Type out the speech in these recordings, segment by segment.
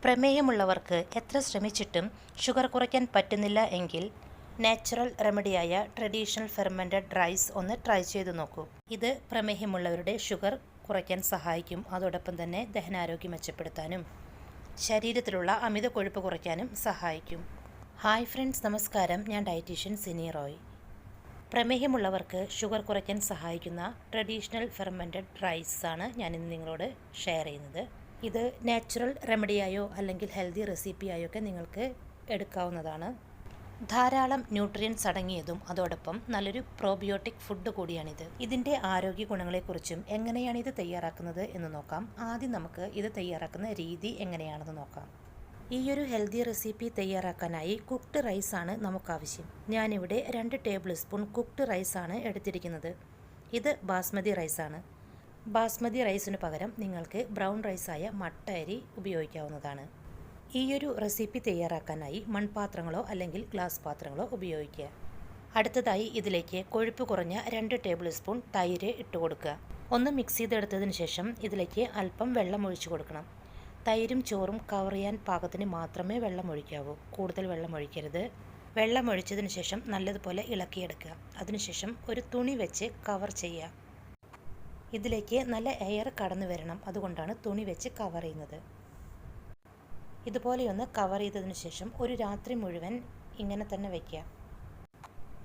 പ്രമേഹമുള്ളവർക്ക് എത്ര ശ്രമിച്ചിട്ടും ഷുഗർ കുറയ്ക്കാൻ പറ്റുന്നില്ല എങ്കിൽ നാച്ചുറൽ റെമഡിയായ ട്രഡീഷണൽ ഫെർമെൻറ്റഡ് റൈസ് ഒന്ന് ട്രൈ ചെയ്തു നോക്കൂ. ഇത് പ്രമേഹമുള്ളവരുടെ ഷുഗർ കുറയ്ക്കാൻ സഹായിക്കും. അതോടൊപ്പം തന്നെ ദഹനാരോഗ്യം മെച്ചപ്പെടുത്താനും ശരീരത്തിലുള്ള അമിത കൊഴുപ്പ് കുറയ്ക്കാനും സഹായിക്കും. ഹായ് ഫ്രണ്ട്സ്, നമസ്കാരം. ഞാൻ ഡയറ്റീഷ്യൻ സിനി റോയ്. പ്രമേഹമുള്ളവർക്ക് ഷുഗർ കുറയ്ക്കാൻ സഹായിക്കുന്ന ട്രഡീഷണൽ ഫെർമെൻറ്റഡ് റൈസ് ആണ് ഞാനിന്ന് നിങ്ങളോട് ഷെയർ ചെയ്യുന്നത്. ഇത് നാച്ചുറൽ റെമഡിയായോ അല്ലെങ്കിൽ ഹെൽത്തി റെസിപ്പിയായോ ഒക്കെ നിങ്ങൾക്ക് എടുക്കാവുന്നതാണ്. ധാരാളം ന്യൂട്രിയൻസ് അടങ്ങിയതും അതോടൊപ്പം നല്ലൊരു പ്രോബിയോട്ടിക് ഫുഡ് കൂടിയാണിത്. ഇതിൻ്റെ ആരോഗ്യ ഗുണങ്ങളെക്കുറിച്ചും എങ്ങനെയാണ് ഇത് തയ്യാറാക്കുന്നത് എന്ന് നോക്കാം. ആദ്യം നമുക്ക് ഇത് തയ്യാറാക്കുന്ന രീതി എങ്ങനെയാണെന്ന് നോക്കാം. ഈ ഒരു ഹെൽത്തി റെസിപ്പി തയ്യാറാക്കാനായി കുക്ക്ഡ് റൈസാണ് നമുക്കാവശ്യം. ഞാനിവിടെ 2 ടേബിൾ സ്പൂൺ കുക്ക്ഡ് റൈസാണ് എടുത്തിരിക്കുന്നത്. ഇത് ബാസ്മതി റൈസാണ്. ബാസ്മതി റൈസിന് പകരം നിങ്ങൾക്ക് ബ്രൗൺ റൈസായ മട്ട അരി ഉപയോഗിക്കാവുന്നതാണ്. ഈ ഒരു റെസിപ്പി തയ്യാറാക്കാനായി മൺപാത്രങ്ങളോ അല്ലെങ്കിൽ ഗ്ലാസ് പാത്രങ്ങളോ ഉപയോഗിക്കുക. അടുത്തതായി ഇതിലേക്ക് കൊഴുപ്പ് കുറഞ്ഞ 2 ടേബിൾ സ്പൂൺ തൈര് ഇട്ട് കൊടുക്കുക. ഒന്ന് മിക്സ് ചെയ്തെടുത്തതിന് ശേഷം ഇതിലേക്ക് അല്പം വെള്ളം ഒഴിച്ചു കൊടുക്കണം. തൈരും ചോറും കവർ ചെയ്യാൻ പാകത്തിന് മാത്രമേ വെള്ളം ഒഴിക്കാവൂ. കൂടുതൽ വെള്ളം ഒഴിക്കരുത്. വെള്ളം ഒഴിച്ചതിന് ശേഷം നല്ലതുപോലെ ഇളക്കിയെടുക്കുക. അതിനുശേഷം ഒരു തുണി വെച്ച് കവർ ചെയ്യുക. ഇതിലേക്ക് നല്ല എയർ കടന്നു വരണം, അതുകൊണ്ടാണ് തുണി വെച്ച് കവർ ചെയ്യുന്നത്. ഇതുപോലെയൊന്ന് കവർ ചെയ്തതിന് ശേഷം ഒരു രാത്രി മുഴുവൻ ഇങ്ങനെ തന്നെ വയ്ക്കുക.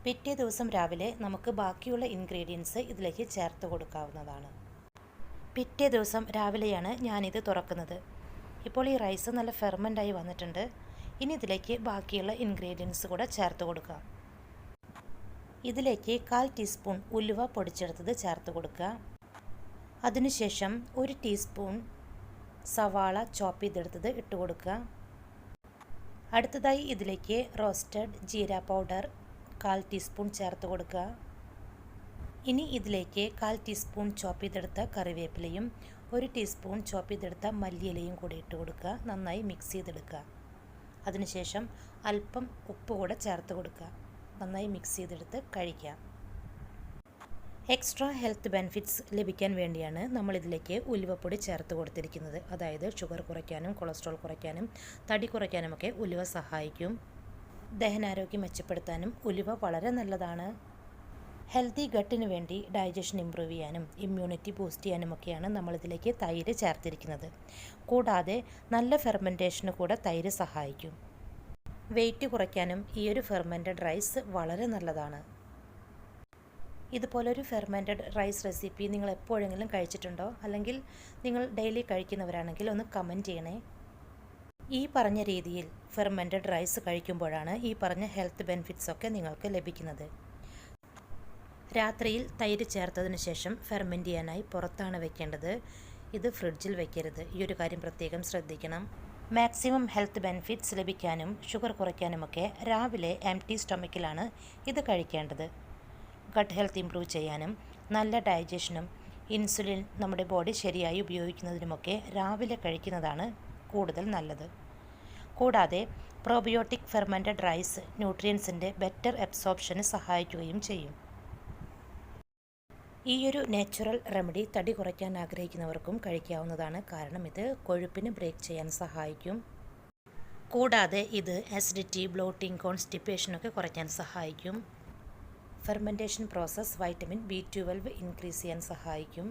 പിറ്റേ ദിവസം രാവിലെ നമുക്ക് ബാക്കിയുള്ള ഇൻഗ്രീഡിയൻസ് ഇതിലേക്ക് ചേർത്ത് കൊടുക്കാവുന്നതാണ്. പിറ്റേ ദിവസം രാവിലെയാണ് ഞാനിത് തുറക്കുന്നത്. ഇപ്പോൾ ഈ റൈസ് നല്ല ഫെർമെൻ്റായി വന്നിട്ടുണ്ട്. ഇനി ഇതിലേക്ക് ബാക്കിയുള്ള ഇൻഗ്രീഡിയൻസ് കൂടെ ചേർത്ത് കൊടുക്കുക. ഇതിലേക്ക് 1/4 ടീസ്പൂൺ ഉലുവ പൊടിച്ചെടുത്തത് ചേർത്ത് കൊടുക്കുക. അതിനുശേഷം 1 ടീസ്പൂൺ സവാള ചോപ്പ് ചെയ്തെടുത്തത് ഇട്ട് കൊടുക്കുക. അടുത്തതായി ഇതിലേക്ക് റോസ്റ്റഡ് ജീര പൗഡർ 1/4 ടീസ്പൂൺ ചേർത്ത് കൊടുക്കുക. ഇനി ഇതിലേക്ക് 1/4 ടീസ്പൂൺ ചോപ്പ് ചെയ്തെടുത്ത കറിവേപ്പിലയും 1 ടീസ്പൂൺ ചോപ്പ് ചെയ്തെടുത്ത മല്ലിയിലയും കൂടി ഇട്ട് കൊടുക്കുക. നന്നായി മിക്സ് ചെയ്തെടുക്കുക. അതിനുശേഷം അല്പം ഉപ്പ് കൂടെ ചേർത്ത് കൊടുക്കുക. നന്നായി മിക്സ് ചെയ്തെടുത്ത് കഴിക്കുക. എക്സ്ട്രാ ഹെൽത്ത് ബെനിഫിറ്റ്സ് ലഭിക്കാൻ വേണ്ടിയാണ് നമ്മളിതിലേക്ക് ഉലുവപ്പൊടി ചേർത്ത് കൊടുത്തിരിക്കുന്നത്. അതായത് ഷുഗർ കുറയ്ക്കാനും കൊളസ്ട്രോൾ കുറയ്ക്കാനും തടി കുറയ്ക്കാനുമൊക്കെ ഉലുവ സഹായിക്കും. ദഹനാരോഗ്യം മെച്ചപ്പെടുത്താനും ഉലുവ വളരെ നല്ലതാണ്. ഹെൽത്തി ഗട്ടിന് വേണ്ടി ഡൈജഷൻ ഇമ്പ്രൂവ് ചെയ്യാനും ഇമ്മ്യൂണിറ്റി ബൂസ്റ്റ് ചെയ്യാനുമൊക്കെയാണ് നമ്മളിതിലേക്ക് തൈര് ചേർത്തിരിക്കുന്നത്. കൂടാതെ നല്ല ഫെർമെൻറ്റേഷന് കൂടെ തൈര് സഹായിക്കും. വെയിറ്റ് കുറയ്ക്കാനും ഈ ഒരു ഫെർമെൻറ്റഡ് റൈസ് വളരെ നല്ലതാണ്. ഇതുപോലൊരു ഫെർമെൻറ്റഡ് റൈസ് റെസിപ്പി നിങ്ങൾ എപ്പോഴെങ്കിലും കഴിച്ചിട്ടുണ്ടോ? അല്ലെങ്കിൽ നിങ്ങൾ ഡെയിലി കഴിക്കുന്നവരാണെങ്കിൽ ഒന്ന് കമൻറ്റ് ചെയ്യണേ. ഈ പറഞ്ഞ രീതിയിൽ ഫെർമെൻറ്റഡ് റൈസ് കഴിക്കുമ്പോഴാണ് ഈ പറഞ്ഞ ഹെൽത്ത് ബെനിഫിറ്റ്സ് ഒക്കെ നിങ്ങൾക്ക് ലഭിക്കുന്നത്. രാത്രിയിൽ തൈര് ചേർത്തതിന് ശേഷം ഫെർമെൻറ്റ് ചെയ്യാനായി പുറത്താണ് വെക്കേണ്ടത്. ഇത് ഫ്രിഡ്ജിൽ വെക്കരുത്. ഈ ഒരു കാര്യം പ്രത്യേകം ശ്രദ്ധിക്കണം. മാക്സിമം ഹെൽത്ത് ബെനിഫിറ്റ്സ് ലഭിക്കാനും ഷുഗർ കുറയ്ക്കാനുമൊക്കെ രാവിലെ എംപ്റ്റി സ്റ്റൊമക്കിലാണ് ഇത് കഴിക്കേണ്ടത്. ഗട്ട് ഹെൽത്ത് ഇംപ്രൂവ് ചെയ്യാനും നല്ല ഡൈജഷനും ഇൻസുലിൻ നമ്മുടെ ബോഡി ശരിയായി ഉപയോഗിക്കുന്നതിനുമൊക്കെ രാവിലെ കഴിക്കുന്നതാണ് കൂടുതൽ നല്ലത്. കൂടാതെ പ്രോബിയോട്ടിക് ഫെർമെൻറ്റഡ് റൈസ് ന്യൂട്രിയൻസിൻ്റെ ബെറ്റർ അബ്സോർപ്ഷന് സഹായിക്കുകയും ചെയ്യും. ഈ ഒരു നാച്ചുറൽ റെമഡി തടി കുറയ്ക്കാൻ ആഗ്രഹിക്കുന്നവർക്കും കഴിക്കാവുന്നതാണ്. കാരണം ഇത് കൊഴുപ്പിന് ബ്രേക്ക് ചെയ്യാൻ സഹായിക്കും. കൂടാതെ ഇത് ആസിഡിറ്റി, ബ്ലോട്ടിംഗ്, കോൺസ്റ്റിപ്പേഷനൊക്കെ കുറയ്ക്കാൻ സഹായിക്കും. Fermentation process vitamin B12 increase ചെയ്യാൻ സഹായിക്കും.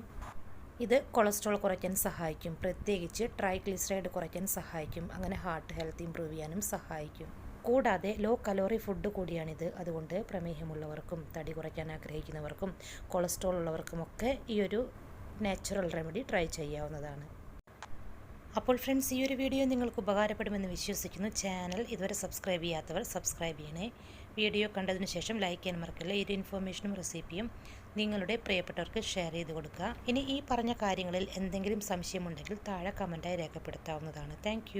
ഇത് കൊളസ്ട്രോൾ കുറയ്ക്കാൻ സഹായിക്കും. പ്രത്യേകിച്ച് ട്രൈഗ്ലിസറൈഡ് കുറയ്ക്കാൻ സഹായിക്കും. അങ്ങനെ ഹാർട്ട് ഹെൽത്ത് ഇംപ്രൂവ് ചെയ്യാനും സഹായിക്കും. കൂടാതെ ലോ കലോറി ഫുഡ് കൂടിയാണിത്. അതുകൊണ്ട് പ്രമേഹമുള്ളവർക്കും തടി കുറയ്ക്കാൻ ആഗ്രഹിക്കുന്നവർക്കും കൊളസ്ട്രോൾ ഉള്ളവർക്കുമൊക്കെ ഈ ഒരു നാച്ചുറൽ റെമഡി ട്രൈ ചെയ്യാവുന്നതാണ്. അപ്പോൾ ഫ്രണ്ട്സ്, ഈ ഒരു വീഡിയോ നിങ്ങൾക്ക് ഉപകാരപ്പെടുമെന്ന് വിശ്വസിക്കുന്നു. ചാനൽ ഇതുവരെ സബ്സ്ക്രൈബ് ചെയ്യാത്തവർ സബ്സ്ക്രൈബ് ചെയ്യണേ. വീഡിയോ കണ്ടതിന് ശേഷം ലൈക്ക് ചെയ്യാൻ മറക്കല്ല. ഈ ഒരു ഇൻഫോർമേഷനും റെസിപ്പിയും നിങ്ങളുടെ പ്രിയപ്പെട്ടവർക്ക് ഷെയർ ചെയ്ത് കൊടുക്കുക. ഇനി ഈ പറഞ്ഞ കാര്യങ്ങളിൽ എന്തെങ്കിലും സംശയമുണ്ടെങ്കിൽ താഴെ കമൻറ്റായി രേഖപ്പെടുത്താവുന്നതാണ്. താങ്ക്